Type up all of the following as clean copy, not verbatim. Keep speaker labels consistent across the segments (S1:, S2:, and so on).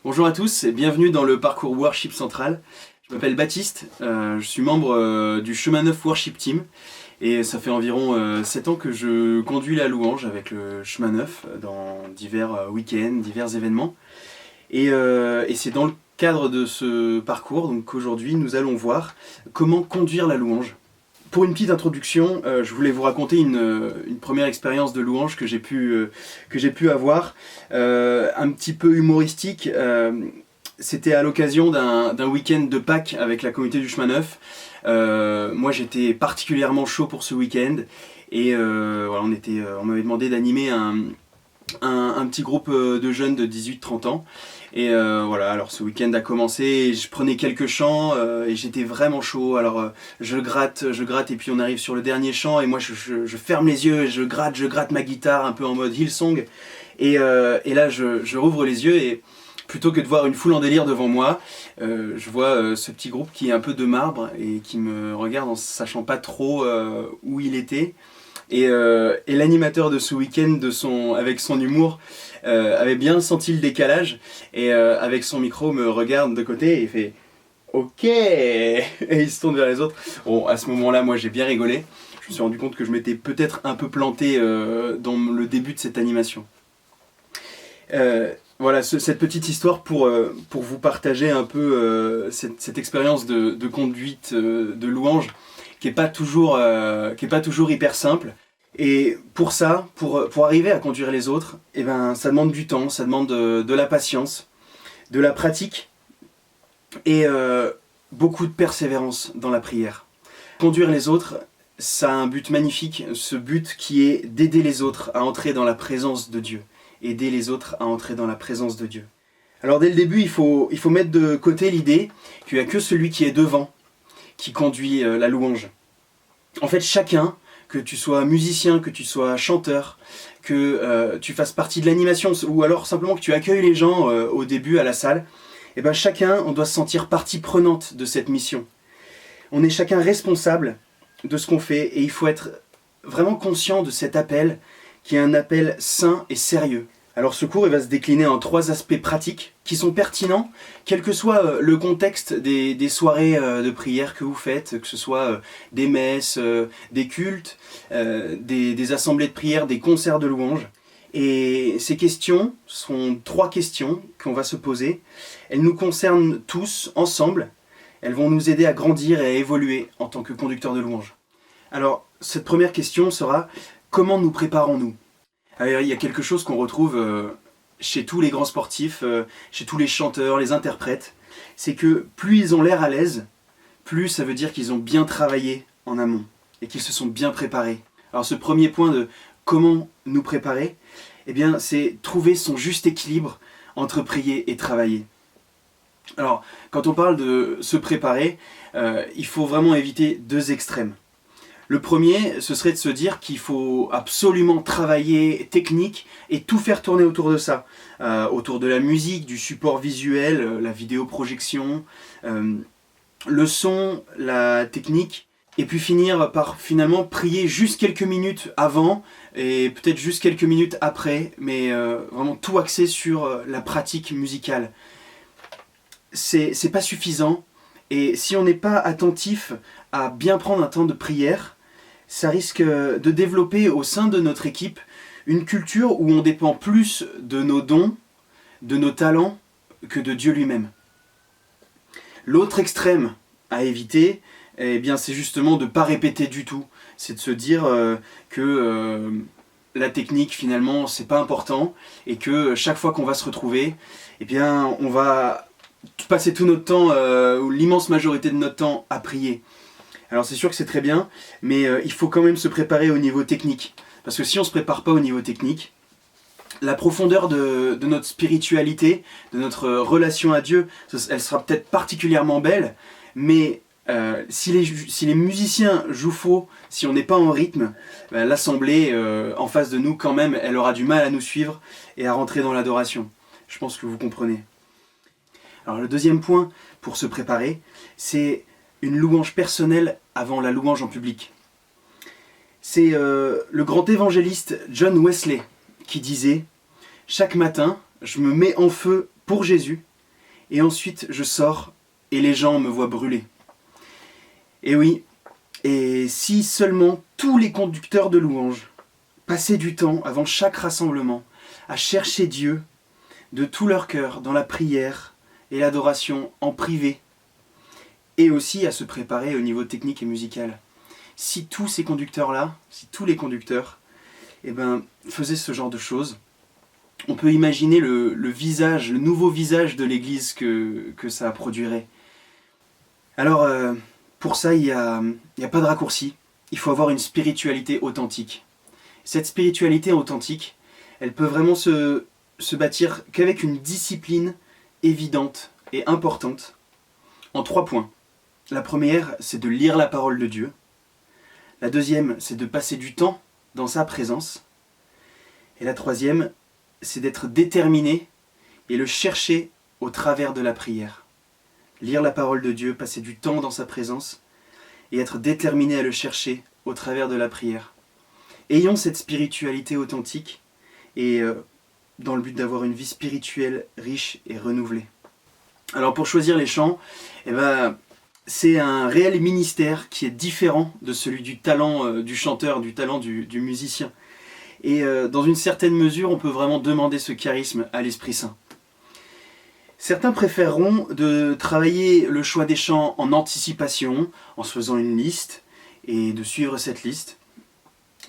S1: Bonjour à tous et bienvenue dans le parcours Worship Central. Je m'appelle Baptiste, je suis membre du Chemin Neuf Worship Team et ça fait environ 7 ans que je conduis la louange avec le Chemin Neuf dans divers week-ends, divers événements. Et c'est dans le cadre de ce parcours qu'aujourd'hui nous allons voir comment conduire la louange. Pour une petite introduction, je voulais vous raconter une première expérience de louange que j'ai pu avoir, un petit peu humoristique. C'était à l'occasion d'un week-end de Pâques avec la communauté du Chemin Neuf. Moi j'étais particulièrement chaud pour ce week-end et voilà, on m'avait demandé d'animer un petit groupe de jeunes de 18-30 ans. Et voilà, alors ce week-end a commencé, et je prenais quelques chants et j'étais vraiment chaud. Alors je gratte et puis on arrive sur le dernier chant et moi je ferme les yeux et je gratte ma guitare un peu en mode Hillsong. Et là je rouvre les yeux et plutôt que de voir une foule en délire devant moi, je vois ce petit groupe qui est un peu de marbre et qui me regarde en sachant pas trop où il était. Et l'animateur de ce week-end, avec son humour, avait bien senti le décalage et avec son micro me regarde de côté et fait OK et il se tourne vers les autres. Bon, à ce moment-là, moi j'ai bien rigolé. Je me suis rendu compte que je m'étais peut-être un peu planté dans le début de cette animation. Voilà, cette petite histoire pour vous partager un peu cette expérience de conduite de louange qui est pas toujours hyper simple. Et pour ça, pour arriver à conduire les autres, eh ben, ça demande du temps, ça demande de la patience, de la pratique et beaucoup de persévérance dans la prière. Conduire les autres, ça a un but magnifique, ce but qui est d'aider les autres à entrer dans la présence de Dieu. Aider les autres à entrer dans la présence de Dieu. Alors dès le début, il faut mettre de côté l'idée qu'il n'y a que celui qui est devant qui conduit la louange. En fait, chacun, que tu sois musicien, que tu sois chanteur, que tu fasses partie de l'animation, ou alors simplement que tu accueilles les gens au début à la salle, et ben chacun, on doit se sentir partie prenante de cette mission. On est chacun responsable de ce qu'on fait, et il faut être vraiment conscient de cet appel, qui est un appel sain et sérieux. Alors ce cours il va se décliner en 3 aspects pratiques qui sont pertinents, quel que soit le contexte des soirées de prière que vous faites, que ce soit des messes, des cultes, des assemblées de prière, des concerts de louange. Et ces questions sont 3 questions qu'on va se poser. Elles nous concernent tous ensemble. Elles vont nous aider à grandir et à évoluer en tant que conducteurs de louange. Alors cette première question sera: comment nous préparons-nous ? Alors, il y a quelque chose qu'on retrouve chez tous les grands sportifs, chez tous les chanteurs, les interprètes, c'est que plus ils ont l'air à l'aise, plus ça veut dire qu'ils ont bien travaillé en amont et qu'ils se sont bien préparés. Alors ce premier point de comment nous préparer, eh bien, c'est trouver son juste équilibre entre prier et travailler. Alors, quand on parle de se préparer, il faut vraiment éviter 2 extrêmes. Le premier, ce serait de se dire qu'il faut absolument travailler technique et tout faire tourner autour de ça. Autour de la musique, du support visuel, la vidéoprojection, le son, la technique. Et puis finir par finalement prier juste quelques minutes avant et peut-être juste quelques minutes après, mais vraiment tout axé sur la pratique musicale. C'est pas suffisant et si on n'est pas attentif à bien prendre un temps de prière, ça risque de développer au sein de notre équipe une culture où on dépend plus de nos dons, de nos talents, que de Dieu lui-même. L'autre extrême à éviter, eh bien, c'est justement de ne pas répéter du tout. C'est de se dire que la technique, finalement, c'est pas important et que chaque fois qu'on va se retrouver, eh bien, on va passer tout notre temps, ou l'immense majorité de notre temps, à prier. Alors c'est sûr que c'est très bien, mais il faut quand même se préparer au niveau technique. Parce que si on ne se prépare pas au niveau technique, la profondeur de notre spiritualité, de notre relation à Dieu, elle sera peut-être particulièrement belle, mais si les musiciens jouent faux, si on n'est pas en rythme, l'assemblée en face de nous quand même, elle aura du mal à nous suivre et à rentrer dans l'adoration. Je pense que vous comprenez. Alors le deuxième point pour se préparer, c'est une louange personnelle avant la louange en public. C'est le grand évangéliste John Wesley qui disait « Chaque matin, je me mets en feu pour Jésus et ensuite je sors et les gens me voient brûler. Et oui, et si seulement tous les conducteurs de louanges passaient du temps avant chaque rassemblement à chercher Dieu de tout leur cœur dans la prière et l'adoration en privé, et aussi à se préparer au niveau technique et musical. Si tous ces conducteurs-là, si tous les conducteurs, faisaient ce genre de choses, on peut imaginer le nouveau visage de l'Église que ça produirait. Alors, pour ça, il n'y a pas de raccourci. Il faut avoir une spiritualité authentique. Cette spiritualité authentique, elle peut vraiment se bâtir qu'avec une discipline évidente et importante, en 3 points. La première, c'est de lire la parole de Dieu. La deuxième, c'est de passer du temps dans sa présence. Et la troisième, c'est d'être déterminé et le chercher au travers de la prière. Lire la parole de Dieu, passer du temps dans sa présence et être déterminé à le chercher au travers de la prière. Ayons cette spiritualité authentique et dans le but d'avoir une vie spirituelle riche et renouvelée. Alors pour choisir les chants, c'est un réel ministère qui est différent de celui du talent du chanteur, du talent du musicien. Et dans une certaine mesure, on peut vraiment demander ce charisme à l'Esprit Saint. Certains préféreront de travailler le choix des chants en anticipation, en se faisant une liste, et de suivre cette liste.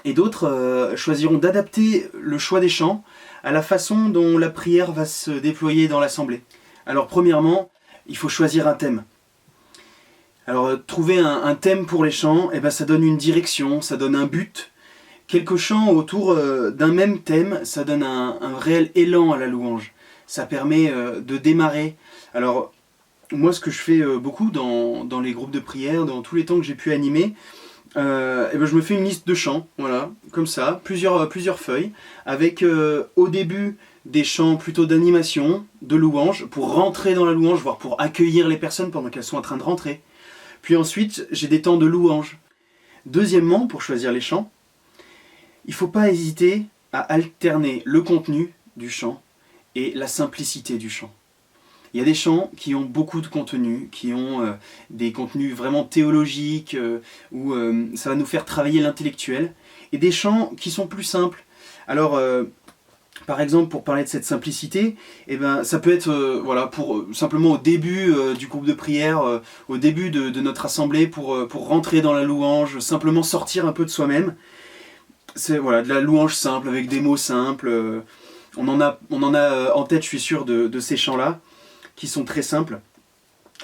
S1: Et d'autres choisiront d'adapter le choix des chants à la façon dont la prière va se déployer dans l'assemblée. Alors premièrement, il faut choisir un thème. Alors trouver un thème pour les chants, ça donne une direction, ça donne un but. Quelques chants autour d'un même thème, ça donne un réel élan à la louange. Ça permet de démarrer. Alors moi ce que je fais beaucoup dans les groupes de prière, dans tous les temps que j'ai pu animer, je me fais une liste de chants, voilà, comme ça, plusieurs feuilles, avec au début des chants plutôt d'animation, de louange, pour rentrer dans la louange, voire pour accueillir les personnes pendant qu'elles sont en train de rentrer. Puis ensuite, j'ai des temps de louange. Deuxièmement, pour choisir les chants, il ne faut pas hésiter à alterner le contenu du chant et la simplicité du chant. Il y a des chants qui ont beaucoup de contenu, qui ont des contenus vraiment théologiques, où ça va nous faire travailler l'intellectuel, et des chants qui sont plus simples. Alors, par exemple, pour parler de cette simplicité, ça peut être pour simplement au début du groupe de prière, au début de notre assemblée, pour rentrer dans la louange, simplement sortir un peu de soi-même. C'est de la louange simple, avec des mots simples. On en a en tête, je suis sûr, de ces chants-là, qui sont très simples.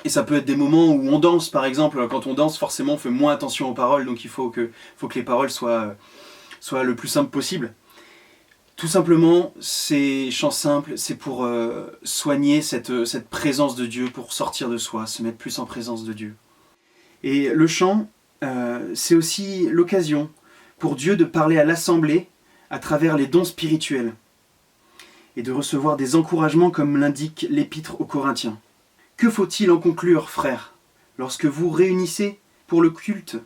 S1: Et ça peut être des moments où on danse, par exemple. Quand on danse, forcément, on fait moins attention aux paroles, donc il faut que les paroles soient le plus simples possible. Tout simplement, ces chants simples, c'est pour soigner cette présence de Dieu, pour sortir de soi, se mettre plus en présence de Dieu. Et le chant, c'est aussi l'occasion pour Dieu de parler à l'assemblée à travers les dons spirituels et de recevoir des encouragements comme l'indique l'Épître aux Corinthiens. Que faut-il en conclure, frères? Lorsque vous réunissez pour le culte,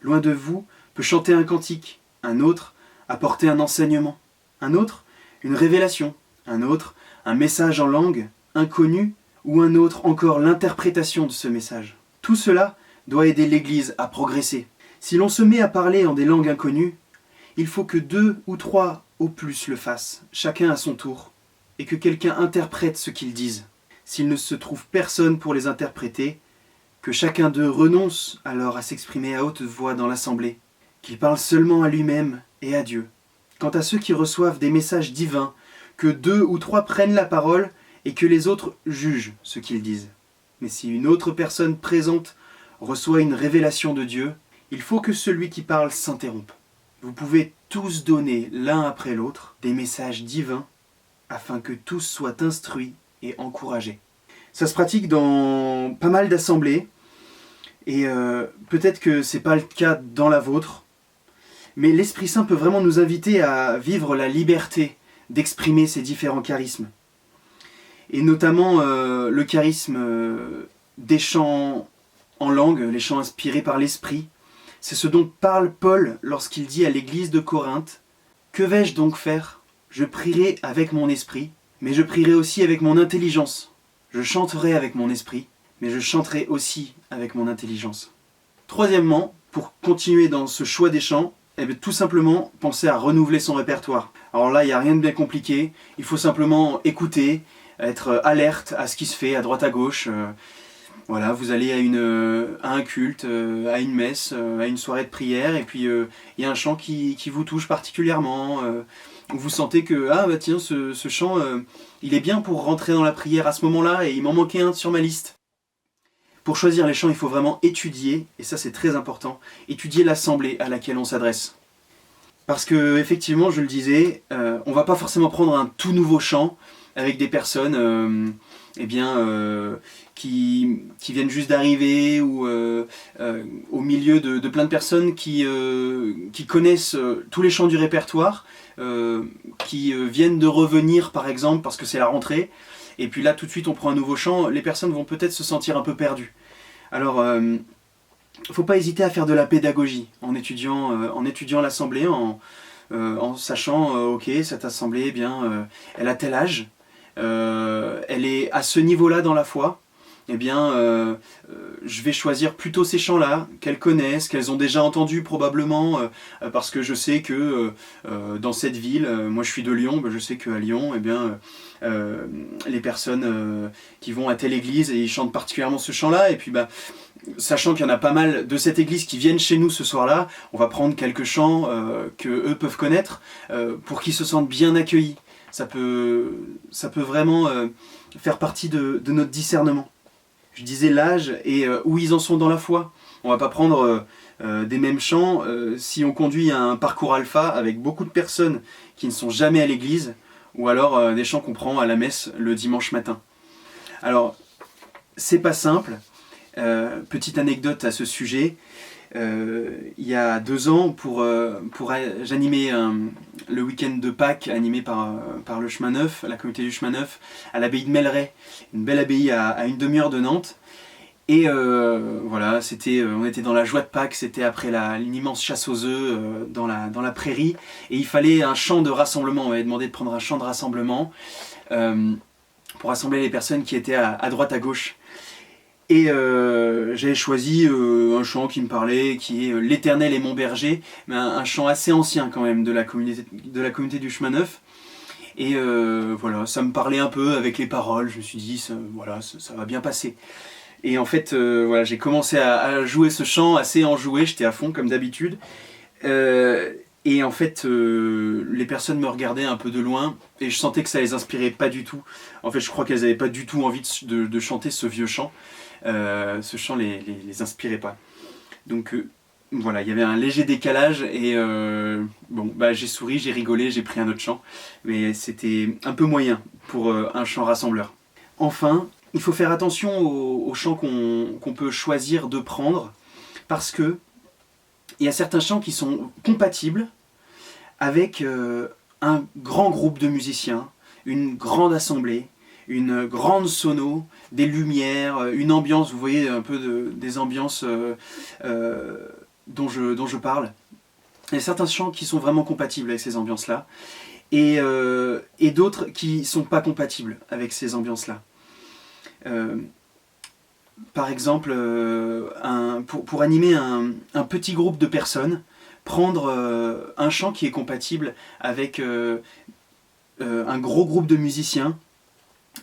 S1: loin de vous peut chanter un cantique, un autre apporter un enseignement, un autre une révélation, un autre un message en langue inconnue, ou un autre encore l'interprétation de ce message. Tout cela doit aider l'Église à progresser. Si l'on se met à parler en des langues inconnues, il faut que 2 ou 3 au plus le fassent, chacun à son tour, et que quelqu'un interprète ce qu'ils disent. S'il ne se trouve personne pour les interpréter, que chacun d'eux renonce alors à s'exprimer à haute voix dans l'assemblée, qu'il parle seulement à lui-même et à Dieu. Quant à ceux qui reçoivent des messages divins, que 2 ou 3 prennent la parole et que les autres jugent ce qu'ils disent. Mais si une autre personne présente reçoit une révélation de Dieu, il faut que celui qui parle s'interrompe. Vous pouvez tous donner l'un après l'autre des messages divins afin que tous soient instruits et encouragés. Ça se pratique dans pas mal d'assemblées et peut-être que c'est pas le cas dans la vôtre, mais l'Esprit Saint peut vraiment nous inviter à vivre la liberté d'exprimer ces différents charismes. Et notamment le charisme des chants en langue, les chants inspirés par l'Esprit. C'est ce dont parle Paul lorsqu'il dit à l'église de Corinthe « Que vais-je donc faire? Je prierai avec mon esprit, mais je prierai aussi avec mon intelligence. Je chanterai avec mon esprit, mais je chanterai aussi avec mon intelligence. Troisièmement, pour continuer dans ce choix des chants, tout simplement penser à renouveler son répertoire. Alors là, il n'y a rien de bien compliqué, il faut simplement écouter, être alerte à ce qui se fait à droite à gauche. Voilà, vous allez à un culte, à une messe, à une soirée de prière, et puis il y a un chant qui vous touche particulièrement. Vous sentez que, ah bah tiens, ce chant, il est bien pour rentrer dans la prière à ce moment-là, et il m'en manquait un sur ma liste. Pour choisir les chants, il faut vraiment étudier, et ça c'est très important, étudier l'assemblée à laquelle on s'adresse. Parce que, effectivement, je le disais, on va pas forcément prendre un tout nouveau chant avec des personnes qui viennent juste d'arriver ou au milieu de plein de personnes qui connaissent tous les chants du répertoire, qui viennent de revenir par exemple parce que c'est la rentrée, et puis là tout de suite on prend un nouveau chant, les personnes vont peut-être se sentir un peu perdues. Alors faut pas hésiter à faire de la pédagogie en étudiant l'assemblée, en sachant ok, cette assemblée, eh bien, elle a tel âge, elle est à ce niveau-là dans la foi, eh bien, je vais choisir plutôt ces chants-là, qu'elles connaissent, qu'elles ont déjà entendus probablement, parce que je sais que dans cette ville, moi je suis de Lyon, je sais qu'à Lyon, eh bien, les personnes qui vont à telle église, et ils chantent particulièrement ce chant-là, et puis sachant qu'il y en a pas mal de cette église qui viennent chez nous ce soir-là, on va prendre quelques chants que eux peuvent connaître, pour qu'ils se sentent bien accueillis. Ça peut vraiment faire partie de notre discernement. Je disais l'âge et où ils en sont dans la foi. On va pas prendre des mêmes chants si on conduit un parcours alpha avec beaucoup de personnes qui ne sont jamais à l'église, ou alors des chants qu'on prend à la messe le dimanche matin. Alors, c'est pas simple. Petite anecdote à ce sujet. Il y a 2 ans, j'animais le week-end de Pâques animé par le chemin neuf, la communauté du chemin neuf, à l'abbaye de Melleray, une belle abbaye à une demi-heure de Nantes. Et voilà, on était dans la joie de Pâques, c'était après une immense chasse aux œufs dans la prairie, et il fallait un chant de rassemblement. On m'avait demandé de prendre un chant de rassemblement pour rassembler les personnes qui étaient à droite à gauche. Et j'avais choisi un chant qui me parlait, qui est l'Éternel est mon berger, mais un chant assez ancien quand même de la communauté du chemin neuf. Et voilà, ça me parlait un peu avec les paroles, je me suis dit, ça va bien passer. Et en fait, voilà, j'ai commencé à jouer ce chant assez enjoué, j'étais à fond comme d'habitude. Et en fait, les personnes me regardaient un peu de loin, et je sentais que ça les inspirait pas du tout. En fait, je crois qu'elles n'avaient pas du tout envie de chanter ce vieux chant. Ce chant les inspirait pas. Donc voilà, il y avait un léger décalage, et j'ai souri, j'ai rigolé, j'ai pris un autre chant, mais c'était un peu moyen pour un chant rassembleur. Enfin, il faut faire attention aux chants qu'on peut choisir de prendre, parce que il y a certains chants qui sont compatibles avec un grand groupe de musiciens, une grande assemblée, une grande sono, des lumières, une ambiance. Vous voyez un peu des ambiances dont je parle. Il y a certains chants qui sont vraiment compatibles avec ces ambiances-là, et d'autres qui ne sont pas compatibles avec ces ambiances-là. Par exemple, pour animer un petit groupe de personnes, prendre un chant qui est compatible avec un gros groupe de musiciens,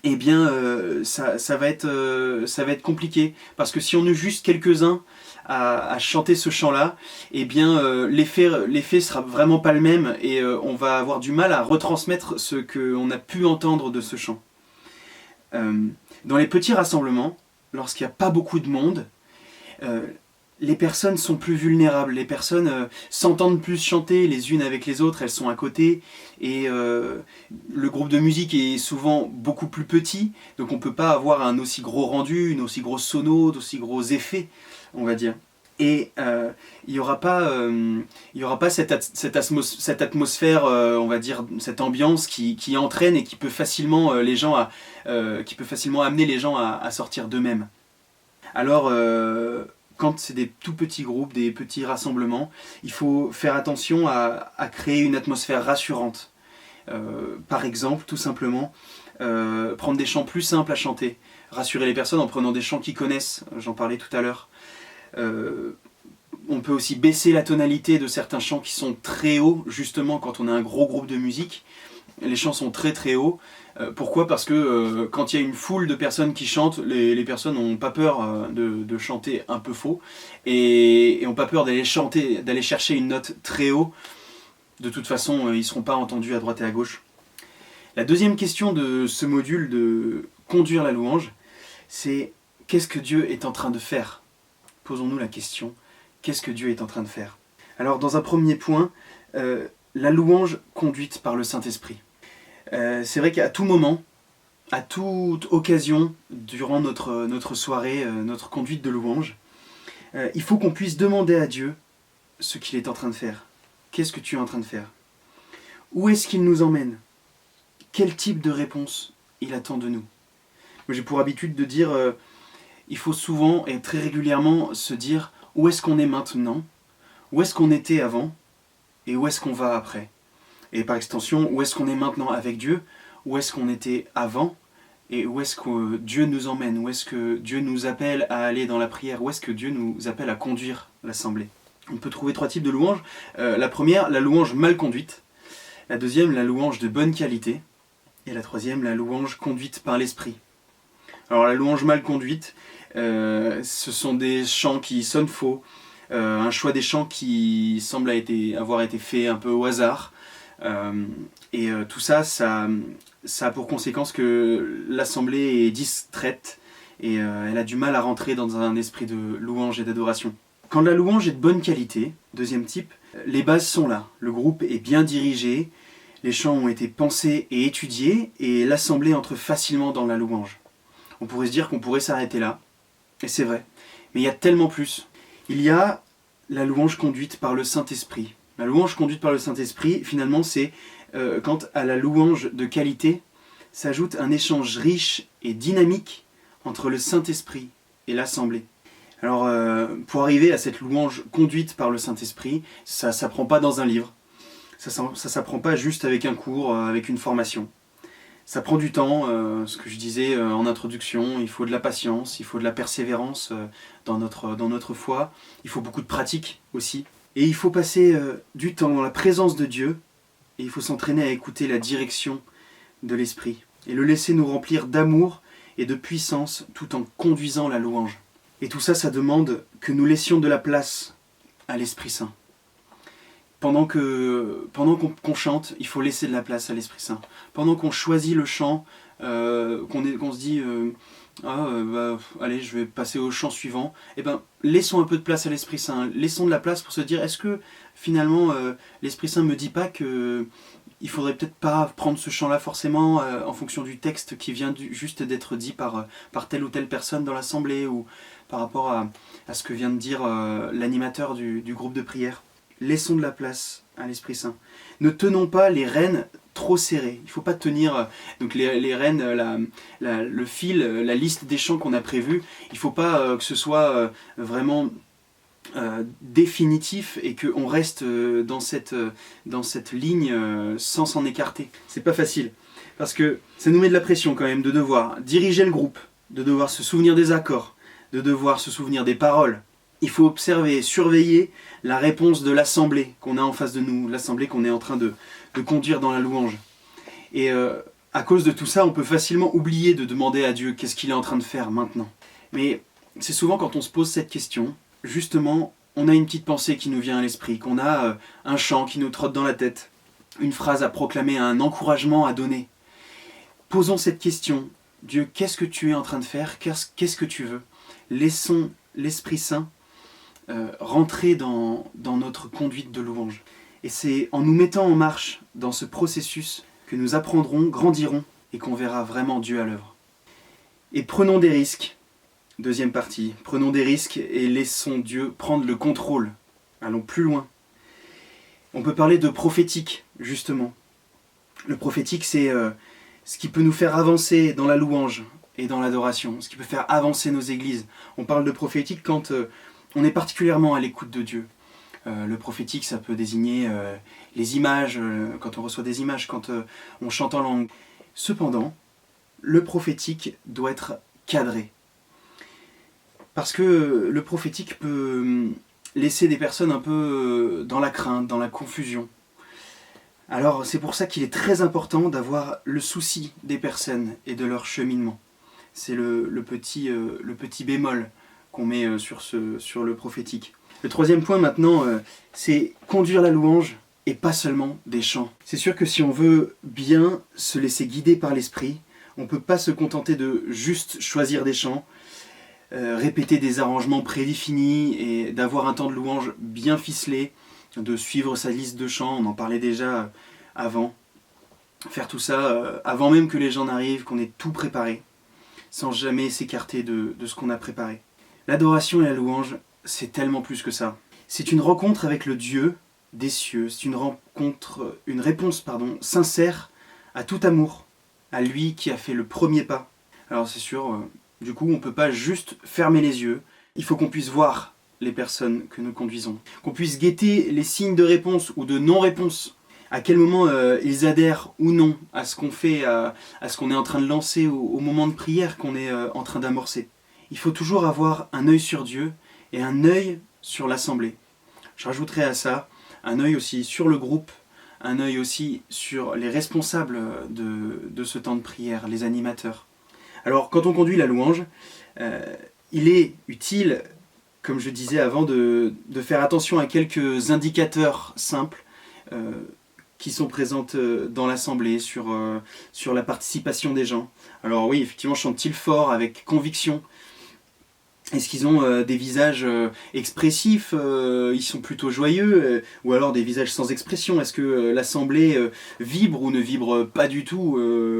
S1: eh bien ça va être compliqué, parce que si on est juste quelques-uns à chanter ce chant-là, eh bien l'effet sera vraiment pas le même, et on va avoir du mal à retransmettre ce qu'on a pu entendre de ce chant. Dans les petits rassemblements, lorsqu'il n'y a pas beaucoup de monde, les personnes sont plus vulnérables, les personnes s'entendent plus chanter les unes avec les autres, elles sont à côté, et le groupe de musique est souvent beaucoup plus petit, donc on ne peut pas avoir un aussi gros rendu, une aussi grosse sono, d'aussi gros effets, on va dire. Et il n'y aura pas cette atmosphère, on va dire, cette ambiance qui entraîne et qui peut facilement amener les gens à sortir d'eux-mêmes. Alors, quand c'est des tout petits groupes, des petits rassemblements, il faut faire attention à créer une atmosphère rassurante. Par exemple, tout simplement, prendre des chants plus simples à chanter, rassurer les personnes en prenant des chants qu'ils connaissent, j'en parlais tout à l'heure. On peut aussi baisser la tonalité de certains chants qui sont très hauts, justement quand on a un gros groupe de musique. Les chants sont très très hauts. Pourquoi ? Parce que quand il y a une foule de personnes qui chantent, les personnes n'ont pas peur de chanter un peu faux et n'ont pas peur d'aller chercher une note très haut. De toute façon, ils ne seront pas entendus à droite et à gauche. La deuxième question de ce module de conduire la louange, c'est qu'est-ce que Dieu est en train de faire ? Posons-nous la question, qu'est-ce que Dieu est en train de faire ? Alors dans un premier point, la louange conduite par le Saint-Esprit. C'est vrai qu'à tout moment, à toute occasion, durant notre soirée, notre conduite de louange, il faut qu'on puisse demander à Dieu ce qu'il est en train de faire. Qu'est-ce que tu es en train de faire ? Où est-ce qu'il nous emmène ? Quel type de réponse il attend de nous ? Moi, j'ai pour habitude de dire, il faut souvent et très régulièrement se dire où est-ce qu'on est maintenant, où est-ce qu'on était avant et où est-ce qu'on va après. Et par extension, où est-ce qu'on est maintenant avec Dieu, où est-ce qu'on était avant, et où est-ce que Dieu nous emmène, où est-ce que Dieu nous appelle à aller dans la prière, où est-ce que Dieu nous appelle à conduire l'assemblée. On peut trouver 3 types de louanges. La première, la louange mal conduite. La deuxième, la louange de bonne qualité. Et la troisième, la louange conduite par l'esprit. Alors la louange mal conduite, ce sont des chants qui sonnent faux, un choix des chants qui semble avoir été fait un peu au hasard. Tout ça, ça a pour conséquence que l'assemblée est distraite et elle a du mal à rentrer dans un esprit de louange et d'adoration. Quand la louange est de bonne qualité, deuxième type, les bases sont là, le groupe est bien dirigé, les chants ont été pensés et étudiés et l'assemblée entre facilement dans la louange. On pourrait se dire qu'on pourrait s'arrêter là, et c'est vrai, mais il y a tellement plus. Il y a la louange conduite par le Saint-Esprit. La louange conduite par le Saint-Esprit, finalement, c'est quand à la louange de qualité s'ajoute un échange riche et dynamique entre le Saint-Esprit et l'assemblée. Alors, pour arriver à cette louange conduite par le Saint-Esprit, ça ne s'apprend pas dans un livre, ça ne s'apprend pas juste avec un cours, avec une formation. Ça prend du temps, ce que je disais en introduction, il faut de la patience, il faut de la persévérance dans notre foi, il faut beaucoup de pratique aussi. Et il faut passer du temps dans la présence de Dieu, et il faut s'entraîner à écouter la direction de l'Esprit, et le laisser nous remplir d'amour et de puissance tout en conduisant la louange. Et tout ça, ça demande que nous laissions de la place à l'Esprit Saint. Pendant qu'on chante, il faut laisser de la place à l'Esprit Saint. Pendant qu'on choisit le chant, qu'on se dit allez, je vais passer au chant suivant, eh ben, laissons un peu de place à l'Esprit Saint. Laissons de la place pour se dire, est-ce que finalement l'Esprit Saint ne me dit pas qu'il ne faudrait peut-être pas prendre ce chant-là forcément en fonction du texte qui vient juste d'être dit par telle ou telle personne dans l'assemblée ou par rapport à ce que vient de dire l'animateur du groupe de prière. Laissons de la place à l'Esprit Saint. Ne tenons pas les rênes trop serrées. Il ne faut pas tenir donc les rênes, le fil, la liste des chants qu'on a prévus. Il ne faut pas que ce soit vraiment définitif et qu'on reste dans cette ligne sans s'en écarter. C'est pas facile. Parce que ça nous met de la pression quand même de devoir diriger le groupe, de devoir se souvenir des accords, de devoir se souvenir des paroles. Il faut observer, surveiller la réponse de l'assemblée qu'on a en face de nous, l'assemblée qu'on est en train de conduire dans la louange. Et à cause de tout ça, on peut facilement oublier de demander à Dieu qu'est-ce qu'il est en train de faire maintenant. Mais c'est souvent quand on se pose cette question, justement, on a une petite pensée qui nous vient à l'esprit, qu'on a un chant qui nous trotte dans la tête, une phrase à proclamer, un encouragement à donner. Posons cette question, Dieu, qu'est-ce que tu es en train de faire ? Qu'est-ce que tu veux ? Laissons l'Esprit Saint rentrer dans notre conduite de louange. Et c'est en nous mettant en marche dans ce processus que nous apprendrons, grandirons et qu'on verra vraiment Dieu à l'œuvre. Et prenons des risques. Deuxième partie, prenons des risques et laissons Dieu prendre le contrôle. Allons plus loin. On peut parler de prophétique, justement. Le prophétique, c'est ce qui peut nous faire avancer dans la louange et dans l'adoration, ce qui peut faire avancer nos églises. On parle de prophétique quand on est particulièrement à l'écoute de Dieu. Le prophétique, ça peut désigner les images, quand on reçoit des images, quand on chante en langue. Cependant, le prophétique doit être cadré. Parce que le prophétique peut laisser des personnes un peu dans la crainte, dans la confusion. Alors c'est pour ça qu'il est très important d'avoir le souci des personnes et de leur cheminement. C'est le petit bémol qu'on met sur le prophétique. Le troisième point maintenant, c'est conduire la louange et pas seulement des chants. C'est sûr que si on veut bien se laisser guider par l'esprit, on ne peut pas se contenter de juste choisir des chants, répéter des arrangements prédéfinis et d'avoir un temps de louange bien ficelé, de suivre sa liste de chants, on en parlait déjà avant. Faire tout ça avant même que les gens n'arrivent, qu'on ait tout préparé, sans jamais s'écarter de ce qu'on a préparé. L'adoration et la louange, c'est tellement plus que ça. C'est une rencontre avec le Dieu des cieux, c'est une réponse sincère à tout amour, à lui qui a fait le premier pas. Alors c'est sûr, du coup on ne peut pas juste fermer les yeux, il faut qu'on puisse voir les personnes que nous conduisons, qu'on puisse guetter les signes de réponse ou de non-réponse, à quel moment ils adhèrent ou non à ce qu'on fait, à ce qu'on est en train de lancer au moment de prière qu'on est en train d'amorcer. Il faut toujours avoir un œil sur Dieu et un œil sur l'assemblée. Je rajouterai à ça un œil aussi sur le groupe, un œil aussi sur les responsables de ce temps de prière, les animateurs. Alors quand on conduit la louange, il est utile, comme je disais avant, de faire attention à quelques indicateurs simples qui sont présents dans l'assemblée, sur la participation des gens. Alors oui, effectivement, chantent-ils fort, avec conviction ? Est-ce qu'ils ont des visages expressifs, ils sont plutôt joyeux, ou alors des visages sans expression? Est-ce que l'assemblée vibre ou ne vibre pas du tout?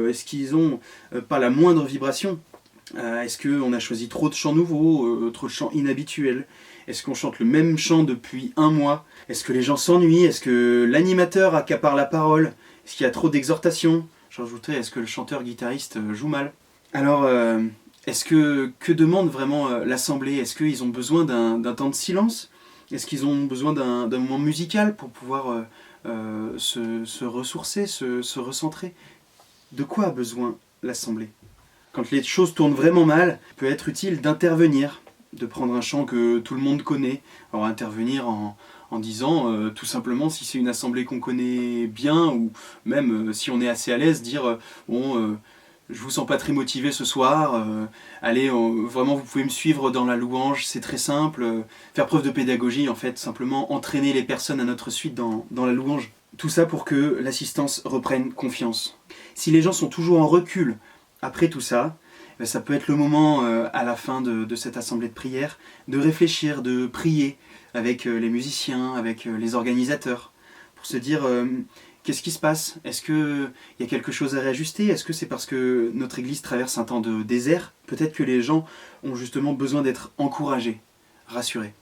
S1: Est-ce qu'ils n'ont pas la moindre vibration? Est-ce qu'on a choisi trop de chants nouveaux, trop de chants inhabituels? Est-ce qu'on chante le même chant depuis un mois? Est-ce que les gens s'ennuient? Est-ce que l'animateur accapare la parole? Est-ce qu'il y a trop d'exhortations? J'ajouterais, est-ce que le chanteur-guitariste joue mal? Alors, que demande vraiment l'assemblée? Est-ce qu'ils ont besoin d'un temps de silence? Est-ce qu'ils ont besoin d'un moment musical pour pouvoir se ressourcer, se recentrer? De quoi a besoin l'assemblée? Quand les choses tournent vraiment mal, il peut être utile d'intervenir, de prendre un chant que tout le monde connaît. Alors intervenir en disant tout simplement, si c'est une assemblée qu'on connaît bien, ou même si on est assez à l'aise, dire je vous sens pas très motivé ce soir, allez, vraiment vous pouvez me suivre dans la louange, c'est très simple, faire preuve de pédagogie en fait, simplement entraîner les personnes à notre suite dans la louange. Tout ça pour que l'assistance reprenne confiance. Si les gens sont toujours en recul après tout ça, ça peut être le moment à la fin de cette assemblée de prière de réfléchir, de prier avec les musiciens, avec les organisateurs, pour se dire qu'est-ce qui se passe? Est-ce qu'il y a quelque chose à réajuster? Est-ce que c'est parce que notre église traverse un temps de désert? Peut-être que les gens ont justement besoin d'être encouragés, rassurés.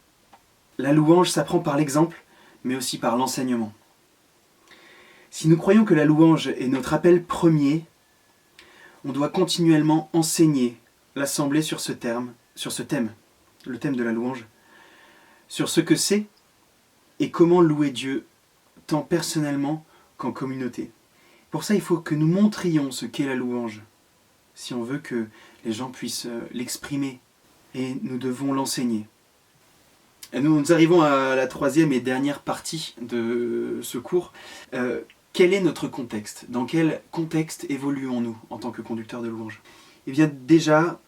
S1: La louange s'apprend par l'exemple, mais aussi par l'enseignement. Si nous croyons que la louange est notre appel premier, on doit continuellement enseigner l'assemblée sur ce thème, le thème de la louange, sur ce que c'est et comment louer Dieu, tant personnellement qu'en communauté. Pour ça, il faut que nous montrions ce qu'est la louange, si on veut que les gens puissent l'exprimer, et nous devons l'enseigner. Et nous arrivons à la troisième et dernière partie de ce cours. Quel est notre contexte? Dans quel contexte évoluons-nous en tant que conducteurs de louange? Eh bien déjà,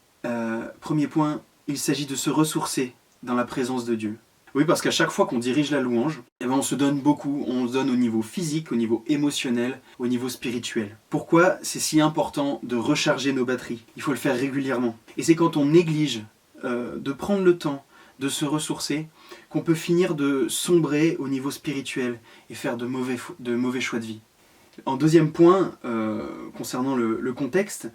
S1: premier point, il s'agit de se ressourcer dans la présence de Dieu. Oui, parce qu'à chaque fois qu'on dirige la louange, on se donne beaucoup, on se donne au niveau physique, au niveau émotionnel, au niveau spirituel. Pourquoi c'est si important de recharger nos batteries? Il faut le faire régulièrement. Et c'est quand on néglige de prendre le temps de se ressourcer qu'on peut finir de sombrer au niveau spirituel et faire de mauvais choix de vie. En deuxième point, concernant le contexte,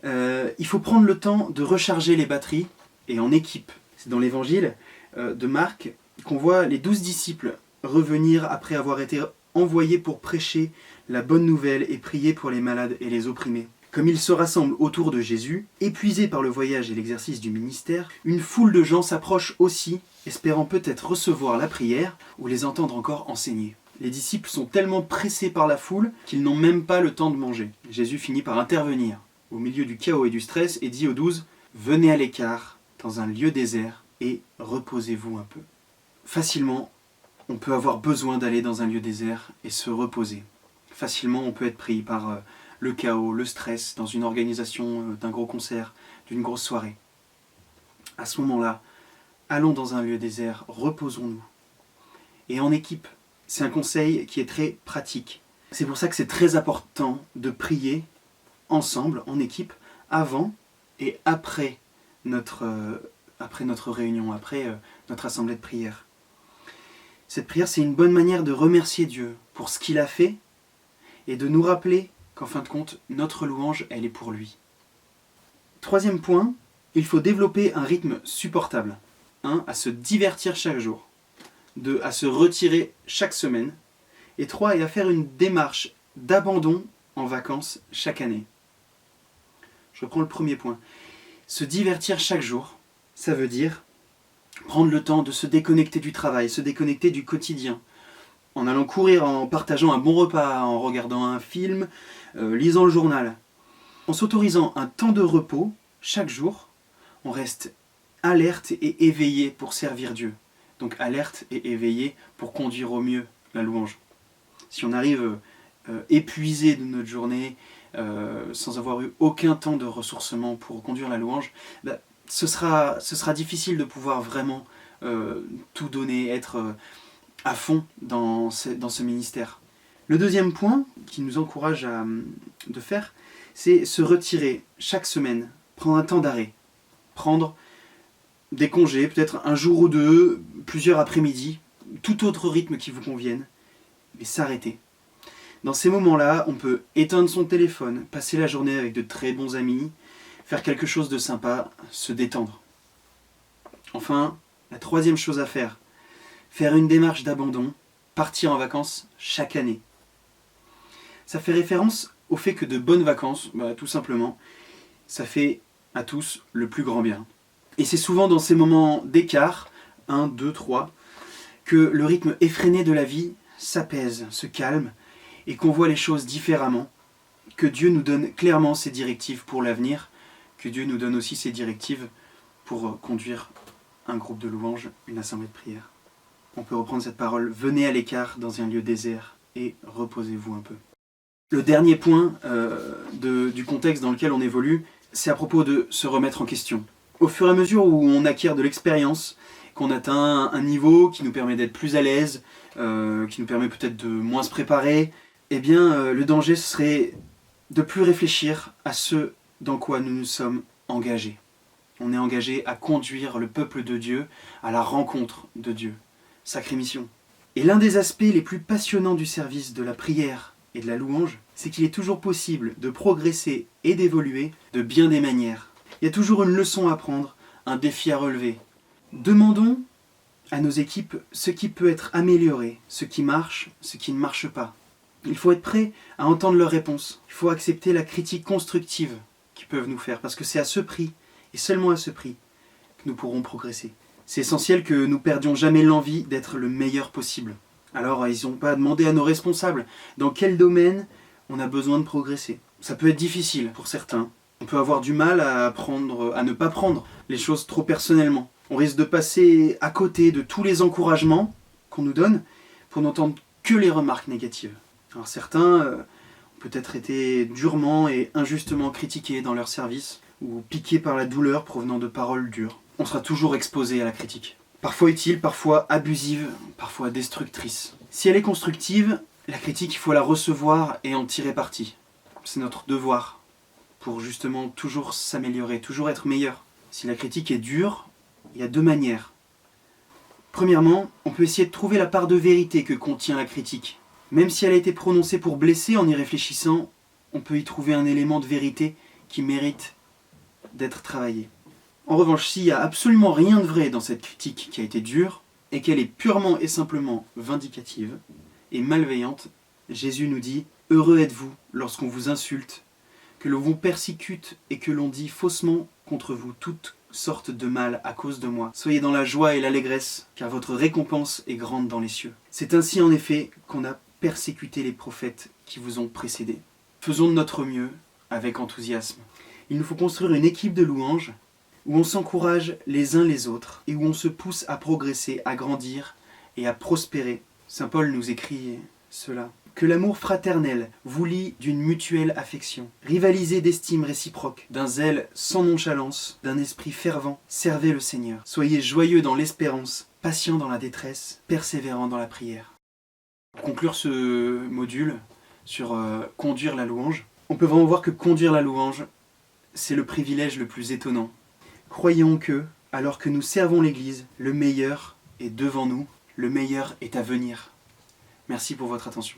S1: il faut prendre le temps de recharger les batteries et en équipe. C'est dans l'évangile de Marc qu'on voit les 12 disciples revenir après avoir été envoyés pour prêcher la bonne nouvelle et prier pour les malades et les opprimés. Comme ils se rassemblent autour de Jésus, épuisés par le voyage et l'exercice du ministère, une foule de gens s'approche aussi, espérant peut-être recevoir la prière ou les entendre encore enseigner. Les disciples sont tellement pressés par la foule qu'ils n'ont même pas le temps de manger. Jésus finit par intervenir. au milieu du chaos et du stress, et dit aux 12 « Venez à l'écart, dans un lieu désert, et reposez-vous un peu. » Facilement, on peut avoir besoin d'aller dans un lieu désert et se reposer. Facilement, on peut être pris par le chaos, le stress, dans une organisation d'un gros concert, d'une grosse soirée. À ce moment-là, allons dans un lieu désert, reposons-nous. Et en équipe, c'est un conseil qui est très pratique. C'est pour ça que c'est très important de prier ensemble, en équipe, avant et après notre réunion, après notre assemblée de prière. Cette prière, c'est une bonne manière de remercier Dieu pour ce qu'il a fait et de nous rappeler qu'en fin de compte, notre louange, elle est pour lui. Troisième point, il faut développer un rythme supportable. 1. À se divertir chaque jour. 2. À se retirer chaque semaine. Et 3. Et à faire une démarche d'abandon en vacances chaque année. Je reprends le premier point. Se divertir chaque jour, ça veut dire prendre le temps de se déconnecter du travail, se déconnecter du quotidien, en allant courir, en partageant un bon repas, en regardant un film, lisant le journal. En s'autorisant un temps de repos chaque jour, on reste alerte et éveillé pour servir Dieu. Donc alerte et éveillé pour conduire au mieux la louange. Si on arrive épuisé de notre journée, sans avoir eu aucun temps de ressourcement pour conduire la louange, ce sera difficile de pouvoir vraiment tout donner, être à fond dans ce ministère. Le deuxième point qui nous encourage de faire, c'est se retirer chaque semaine, prendre un temps d'arrêt, prendre des congés, peut-être un jour ou deux, plusieurs après-midi, tout autre rythme qui vous convienne, mais s'arrêter. Dans ces moments-là, on peut éteindre son téléphone, passer la journée avec de très bons amis, faire quelque chose de sympa, se détendre. Enfin, la troisième chose à faire une démarche d'abandon, partir en vacances chaque année. Ça fait référence au fait que de bonnes vacances, tout simplement, ça fait à tous le plus grand bien. Et c'est souvent dans ces moments d'écart, 1, 2, 3, que le rythme effréné de la vie s'apaise, se calme, et qu'on voit les choses différemment, que Dieu nous donne clairement ses directives pour l'avenir, que Dieu nous donne aussi ses directives pour conduire un groupe de louanges, une assemblée de prière. On peut reprendre cette parole, venez à l'écart dans un lieu désert et reposez-vous un peu. Le dernier point du contexte dans lequel on évolue, c'est à propos de se remettre en question. Au fur et à mesure où on acquiert de l'expérience, qu'on atteint un niveau qui nous permet d'être plus à l'aise, qui nous permet peut-être de moins se préparer, eh bien le danger serait de plus réfléchir à ce dans quoi nous nous sommes engagés. On est engagé à conduire le peuple de Dieu à la rencontre de Dieu. Sacrée mission. Et l'un des aspects les plus passionnants du service de la prière et de la louange, c'est qu'il est toujours possible de progresser et d'évoluer de bien des manières. Il y a toujours une leçon à apprendre, un défi à relever. Demandons à nos équipes ce qui peut être amélioré, ce qui marche, ce qui ne marche pas. Il faut être prêt à entendre leurs réponses. Il faut accepter la critique constructive qu'ils peuvent nous faire, parce que c'est à ce prix, et seulement à ce prix, que nous pourrons progresser. C'est essentiel que nous perdions jamais l'envie d'être le meilleur possible. Alors, ils n'ont pas à demander à nos responsables dans quel domaine on a besoin de progresser. Ça peut être difficile pour certains. On peut avoir du mal à ne pas prendre les choses trop personnellement. On risque de passer à côté de tous les encouragements qu'on nous donne pour n'entendre que les remarques négatives. Alors certains ont peut-être été durement et injustement critiqués dans leur service ou piqués par la douleur provenant de paroles dures. On sera toujours exposé à la critique. Parfois utile, parfois abusive, parfois destructrice. Si elle est constructive, la critique, il faut la recevoir et en tirer parti. C'est notre devoir pour justement toujours s'améliorer, toujours être meilleur. Si la critique est dure, il y a deux manières. Premièrement, on peut essayer de trouver la part de vérité que contient la critique. Même si elle a été prononcée pour blesser, en y réfléchissant, on peut y trouver un élément de vérité qui mérite d'être travaillé. En revanche, s'il n'y a absolument rien de vrai dans cette critique qui a été dure, et qu'elle est purement et simplement vindicative et malveillante, Jésus nous dit « Heureux êtes-vous lorsqu'on vous insulte, que l'on vous persécute et que l'on dit faussement contre vous toutes sortes de mal à cause de moi. Soyez dans la joie et l'allégresse, car votre récompense est grande dans les cieux. C'est ainsi en effet qu'on a persécuté les prophètes qui vous ont précédés. Faisons de notre mieux avec enthousiasme. Il nous faut construire une équipe de louanges où on s'encourage les uns les autres et où on se pousse à progresser, à grandir et à prospérer. Saint Paul nous écrit cela. Que l'amour fraternel vous lie d'une mutuelle affection. Rivalisez d'estime réciproque, d'un zèle sans nonchalance, d'un esprit fervent. Servez le Seigneur. Soyez joyeux dans l'espérance, patient dans la détresse, persévérant dans la prière. Pour conclure ce module sur conduire la louange, on peut vraiment voir que conduire la louange, c'est le privilège le plus étonnant. Croyons que, alors que nous servons l'Église, le meilleur est devant nous, le meilleur est à venir. Merci pour votre attention.